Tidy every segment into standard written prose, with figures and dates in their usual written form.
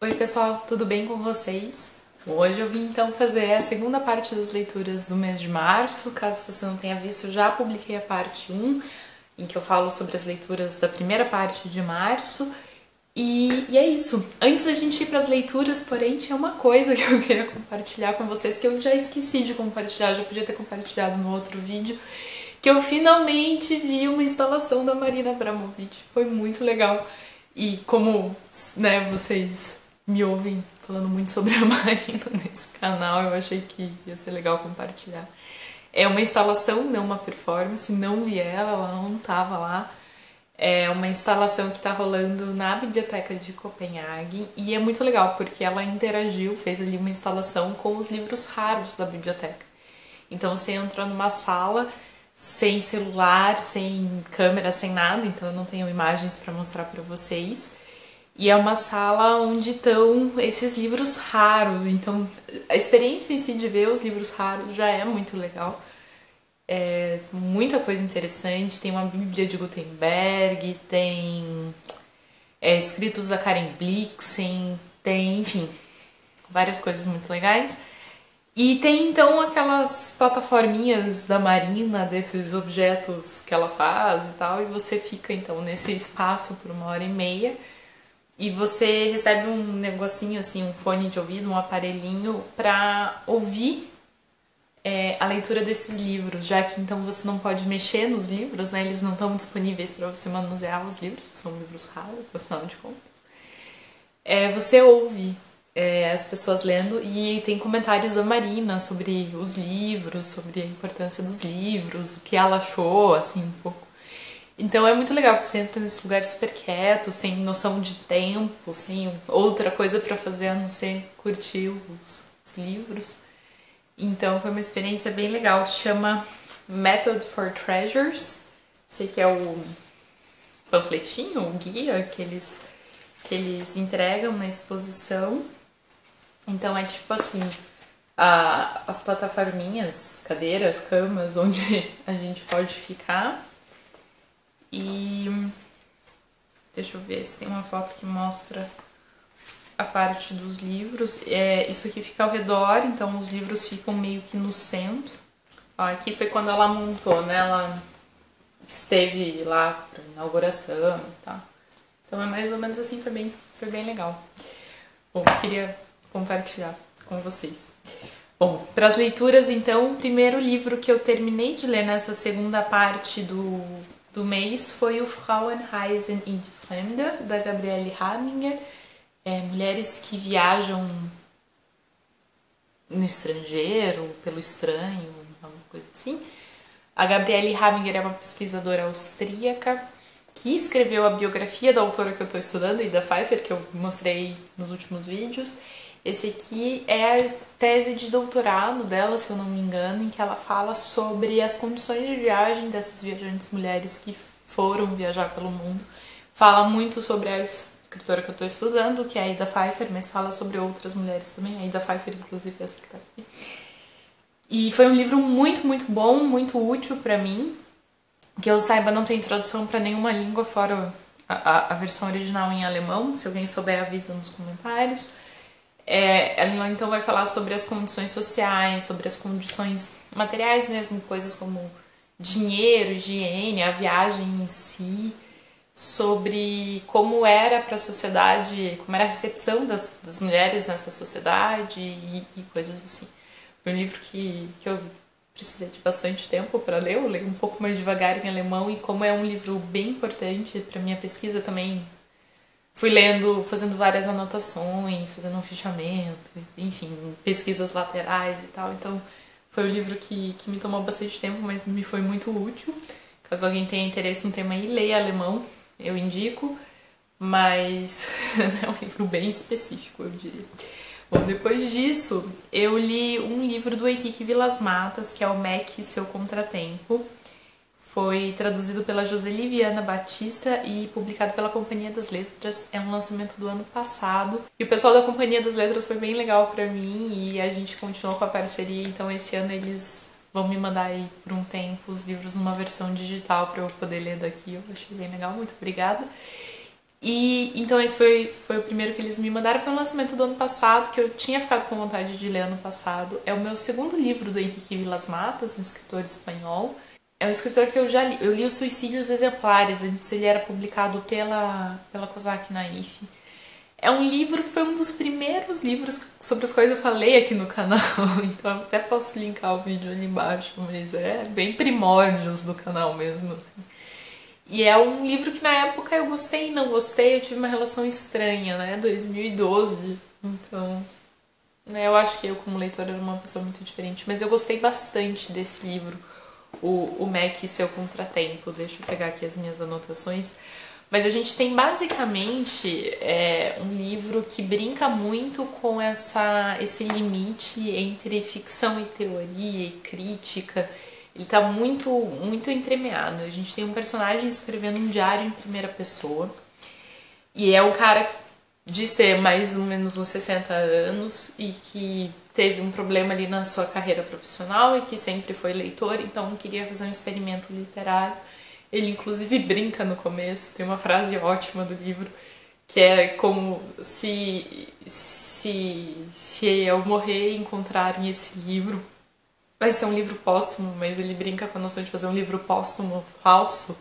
Oi pessoal, tudo bem com vocês? Hoje eu vim então fazer a segunda parte das leituras do mês de março. Caso você não tenha visto, eu já publiquei a parte 1, em que eu falo sobre as leituras da primeira parte de março. E é isso. Antes da gente ir para as leituras, porém, tinha uma coisa que eu queria compartilhar com vocês que eu já esqueci de compartilhar, já podia ter compartilhado no outro vídeo, que eu finalmente vi uma instalação da Marina Abramovic. Foi muito legal. E como, né, vocês me ouvem falando muito sobre a Marina nesse canal, eu achei que ia ser legal compartilhar. É uma instalação, não uma performance, não vi ela não estava lá. É uma instalação que está rolando na Biblioteca de Copenhague e é muito legal porque ela interagiu, fez ali uma instalação com os livros raros da biblioteca. Então você entra numa sala sem celular, sem câmera, sem nada, então eu não tenho imagens para mostrar para vocês. E é uma sala onde estão esses livros raros, então a experiência em si de ver os livros raros já é muito legal. É muita coisa interessante, tem uma Bíblia de Gutenberg, tem escritos da Karen Blixen, tem, enfim, várias coisas muito legais. E tem então aquelas plataforminhas da Marina, desses objetos que ela faz e tal, e você fica então nesse espaço por 1h30 e você recebe um negocinho assim, um fone de ouvido, um aparelhinho pra ouvir a leitura desses livros, já que então você não pode mexer nos livros, né? Eles não estão disponíveis para você manusear os livros, são livros raros, afinal de contas. Você ouve as pessoas lendo e tem comentários da Marina sobre os livros, sobre a importância dos livros, o que ela achou, assim, um pouco. Então é muito legal, porque você entra nesse lugar super quieto, sem noção de tempo, sem outra coisa para fazer a não ser curtir os livros. Então foi uma experiência bem legal, chama Method for Treasures. Esse aqui é o panfletinho, o guia que eles entregam na exposição. Então é tipo assim, as plataforminhas, cadeiras, camas, onde a gente pode ficar. E deixa eu ver se tem uma foto que mostra a parte dos livros. Isso aqui fica ao redor, então os livros ficam meio que no centro. Ó, aqui foi quando ela montou, né? Ela esteve lá para inauguração e tal. Então é mais ou menos assim, foi bem legal. Bom, queria compartilhar com vocês. Bom, para as leituras, então, o primeiro livro que eu terminei de ler nessa segunda parte do mês foi o Frauenreisen in die Fremde, da Gabriele Haminger. Mulheres que viajam no estrangeiro, pelo estranho, alguma coisa assim. A Gabriele Haminger é uma pesquisadora austríaca que escreveu a biografia da autora que eu estou estudando, Ida Pfeiffer, que eu mostrei nos últimos vídeos. Esse aqui é a tese de doutorado dela, se eu não me engano, em que ela fala sobre as condições de viagem dessas viajantes mulheres que foram viajar pelo mundo. Fala muito sobre a escritora que eu estou estudando, que é a Ida Pfeiffer, mas fala sobre outras mulheres também. A Ida Pfeiffer, inclusive, essa que está aqui. E foi um livro muito, muito bom, muito útil para mim. Que eu saiba, não tem tradução para nenhuma língua, fora a versão original em alemão. Se alguém souber, avisa nos comentários. Ela então vai falar sobre as condições sociais, sobre as condições materiais mesmo, coisas como dinheiro, higiene, a viagem em si, sobre como era para a sociedade, como era a recepção das mulheres nessa sociedade e coisas assim. Foi um livro que eu precisei de bastante tempo para ler, eu leio um pouco mais devagar em alemão, e como é um livro bem importante para minha pesquisa também, fui lendo, fazendo várias anotações, fazendo um fichamento, enfim, pesquisas laterais e tal. Então foi um livro que me tomou bastante tempo, mas me foi muito útil. Caso alguém tenha interesse no tema aí, leia alemão, eu indico, mas é um livro bem específico, eu diria. Bom, depois disso, eu li um livro do Henrique Vilas-Matas, que é o Mac e Seu Contratempo. Foi traduzido pela Joseli Viana Batista e publicado pela Companhia das Letras. É um lançamento do ano passado. E o pessoal da Companhia das Letras foi bem legal pra mim e a gente continuou com a parceria. Então esse ano eles vão me mandar aí por um tempo os livros numa versão digital pra eu poder ler daqui. Eu achei bem legal, muito obrigada. E então esse foi o primeiro que eles me mandaram, foi um lançamento do ano passado, que eu tinha ficado com vontade de ler ano passado. É o meu segundo livro do Henrique Vilas-Matas, um escritor espanhol. É um escritor que eu já li, eu li Os Suicídios Exemplares, antes ele era publicado pela Kozak Naif. É um livro que foi um dos primeiros livros sobre os quais eu falei aqui no canal, então até posso linkar o vídeo ali embaixo, mas é bem primórdios do canal mesmo, assim. E é um livro que na época eu gostei e não gostei, eu tive uma relação estranha, né, 2012, então, né, eu acho que eu como leitora era uma pessoa muito diferente, mas eu gostei bastante desse livro, o Mac e Seu Contratempo. Deixa eu pegar aqui as minhas anotações. Mas a gente tem basicamente um livro que brinca muito com esse limite entre ficção e teoria e crítica. Ele tá muito, muito entremeado. A gente tem um personagem escrevendo um diário em primeira pessoa. E é um cara que diz ter mais ou menos uns 60 anos e que teve um problema ali na sua carreira profissional e que sempre foi leitor, então queria fazer um experimento literário. Ele inclusive brinca no começo, tem uma frase ótima do livro, que é como se eu morrer e encontrarem esse livro, vai ser um livro póstumo, mas ele brinca com a noção de fazer um livro póstumo falso,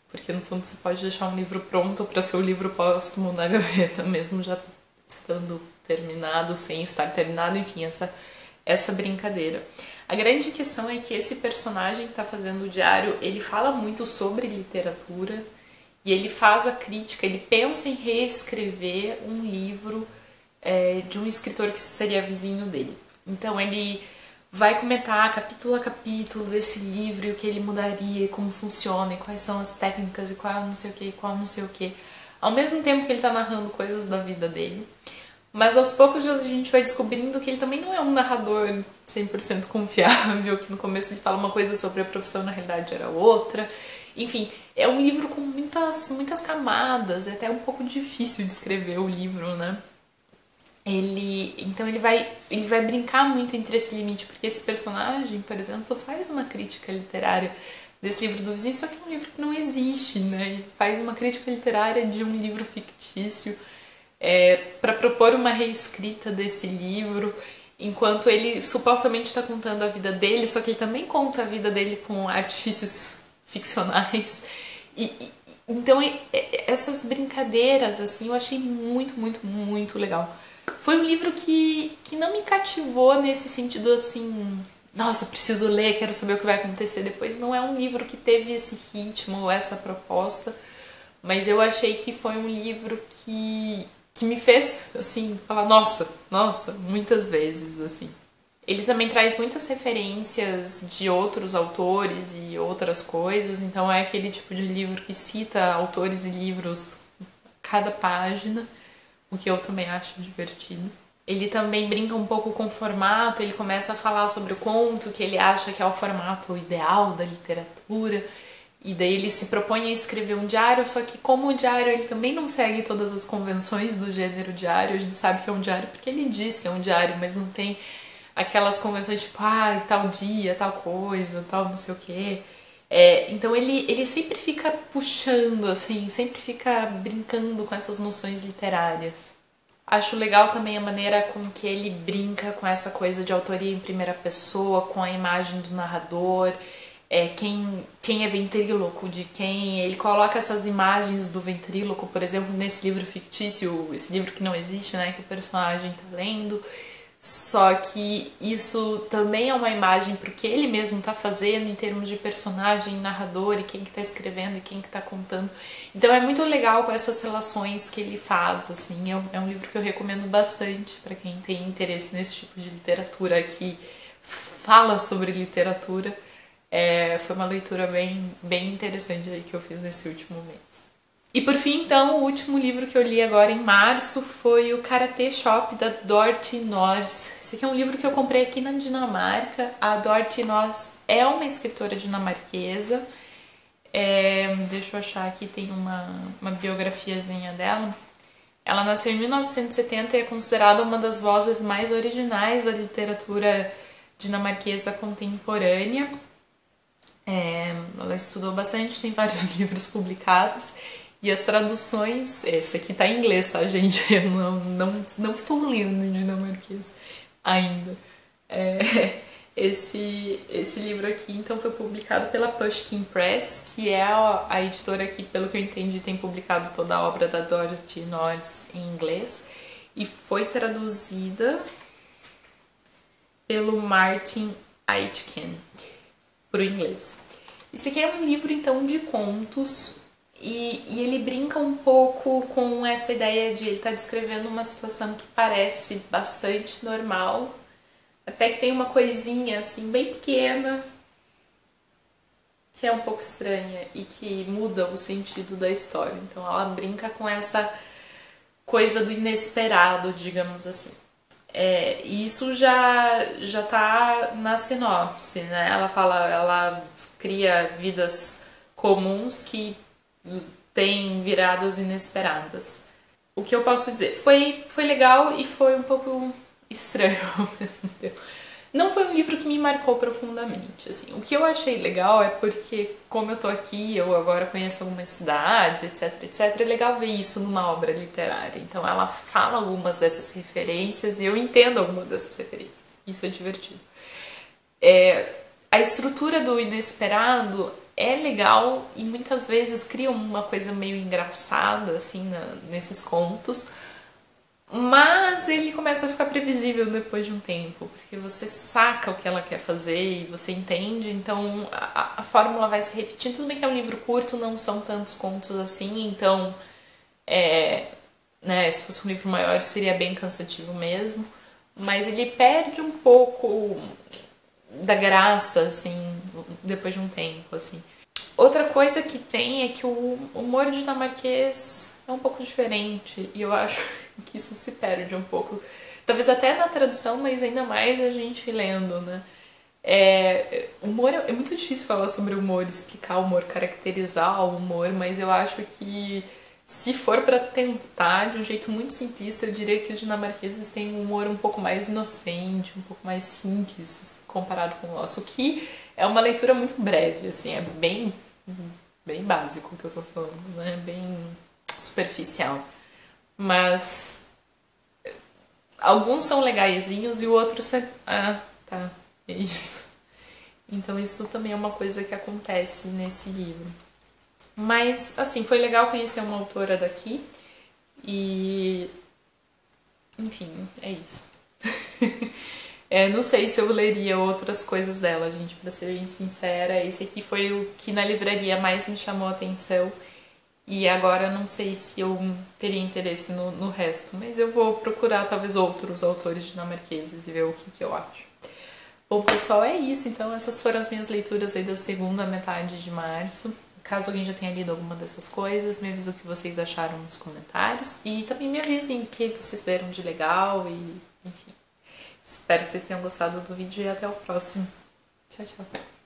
porque no fundo você pode deixar um livro pronto para ser o livro póstumo na gaveta, mesmo já estando terminado, sem estar terminado, enfim, essa brincadeira. A grande questão é que esse personagem que está fazendo o diário, ele fala muito sobre literatura e ele faz a crítica, ele pensa em reescrever um livro de um escritor que seria vizinho dele. Então ele vai comentar capítulo a capítulo desse livro e o que ele mudaria, e como funciona, e quais são as técnicas, e qual não sei o que, e qual não sei o que. Ao mesmo tempo que ele está narrando coisas da vida dele. Mas aos poucos a gente vai descobrindo que ele também não é um narrador 100% confiável, que no começo ele fala uma coisa sobre a profissão, na realidade era outra. Enfim, é um livro com muitas camadas, é até um pouco difícil de escrever o livro, né? Então ele vai brincar muito entre esse limite, porque esse personagem, por exemplo, faz uma crítica literária desse livro do vizinho, só que é um livro que não existe, né? Ele faz uma crítica literária de um livro fictício, para propor uma reescrita desse livro, enquanto ele supostamente está contando a vida dele, só que ele também conta a vida dele com artifícios ficcionais. Então essas brincadeiras, assim, eu achei muito, muito, muito legal. Foi um livro que não me cativou nesse sentido assim, nossa, preciso ler, quero saber o que vai acontecer depois. Não é um livro que teve esse ritmo, essa proposta, mas eu achei que foi um livro que me fez, assim, falar nossa, muitas vezes, assim. Ele também traz muitas referências de outros autores e outras coisas, então é aquele tipo de livro que cita autores e livros cada página, o que eu também acho divertido. Ele também brinca um pouco com o formato, ele começa a falar sobre o conto, que ele acha que é o formato ideal da literatura, e daí ele se propõe a escrever um diário, só que como o diário ele também não segue todas as convenções do gênero diário, a gente sabe que é um diário porque ele diz que é um diário, mas não tem aquelas convenções tipo, tal dia, tal coisa, tal não sei o quê. Então ele sempre fica puxando, assim, sempre fica brincando com essas noções literárias. Acho legal também a maneira com que ele brinca com essa coisa de autoria em primeira pessoa, com a imagem do narrador, quem é ventríloco, de quem... Ele coloca essas imagens do ventríloco, por exemplo, nesse livro fictício, esse livro que não existe, né, que o personagem tá lendo. Só que isso também é uma imagem porque ele mesmo tá fazendo em termos de personagem, narrador, e quem que tá escrevendo e quem que tá contando. Então é muito legal com essas relações que ele faz, assim. É um livro que eu recomendo bastante para quem tem interesse nesse tipo de literatura, que fala sobre literatura. Foi uma leitura bem interessante aí que eu fiz nesse último mês. E por fim, então, o último livro que eu li agora em março foi o Karate Shop, da Dorothy Nors. Esse aqui é um livro que eu comprei aqui na Dinamarca. A Dorothy Nors é uma escritora dinamarquesa. Deixa eu achar aqui, tem uma biografiazinha dela. Ela nasceu em 1970 e é considerada uma das vozes mais originais da literatura dinamarquesa contemporânea. Ela estudou bastante, tem vários livros publicados. E as traduções, esse aqui tá em inglês, tá, gente? Eu não estou lendo em dinamarquês ainda. Esse livro aqui, então, foi publicado pela Pushkin Press, que é a editora que, pelo que eu entendi, tem publicado toda a obra da Dorothy Norris em inglês. E foi traduzida pelo Martin Aitken, para o inglês. Esse aqui é um livro, então, de contos, e ele brinca um pouco com essa ideia de ele estar descrevendo uma situação que parece bastante normal, até que tem uma coisinha, assim, bem pequena, que é um pouco estranha e que muda o sentido da história. Então ela brinca com essa coisa do inesperado, digamos assim. E isso já tá na sinopse, né? Ela cria vidas comuns que têm viradas inesperadas. O que eu posso dizer? Foi legal e foi um pouco estranho ao mesmo tempo. Não foi um livro que me marcou profundamente, assim. O que eu achei legal é porque, como eu tô aqui, eu agora conheço algumas cidades, etc, é legal ver isso numa obra literária. Então ela fala algumas dessas referências e eu entendo algumas dessas referências. Isso é divertido. A estrutura do inesperado é legal e muitas vezes cria uma coisa meio engraçada, assim, nesses contos. Mas ele começa a ficar previsível depois de um tempo, porque você saca o que ela quer fazer e você entende, então a fórmula vai se repetindo. Tudo bem que é um livro curto, não são tantos contos assim, então né, se fosse um livro maior seria bem cansativo mesmo, mas ele perde um pouco da graça, assim, depois de um tempo, assim. Outra coisa que tem é que o humor dinamarquês é um pouco diferente e eu acho que isso se perde um pouco. Talvez até na tradução, mas ainda mais a gente lendo, né? Humor é muito difícil falar sobre humor, explicar o humor, caracterizar o humor, mas eu acho que se for para tentar de um jeito muito simplista, eu diria que os dinamarqueses têm um humor um pouco mais inocente, um pouco mais simples comparado com o nosso, o que é uma leitura muito breve, assim, é bem básico o que eu tô falando, né? Bem superficial. Mas alguns são legaizinhos e o outro tá, é isso. Então isso também é uma coisa que acontece nesse livro. Mas, assim, foi legal conhecer uma autora daqui e... enfim, é isso. Não sei se eu leria outras coisas dela, gente, pra ser bem sincera. Esse aqui foi o que na livraria mais me chamou a atenção. E agora não sei se eu teria interesse no resto, mas eu vou procurar talvez outros autores dinamarqueses e ver o que eu acho. Bom, pessoal, é isso. Então essas foram as minhas leituras aí da segunda metade de março. Caso alguém já tenha lido alguma dessas coisas, me avisa o que vocês acharam nos comentários. E também me avisem o que vocês deram de legal e, enfim. Espero que vocês tenham gostado do vídeo e até o próximo. Tchau, tchau.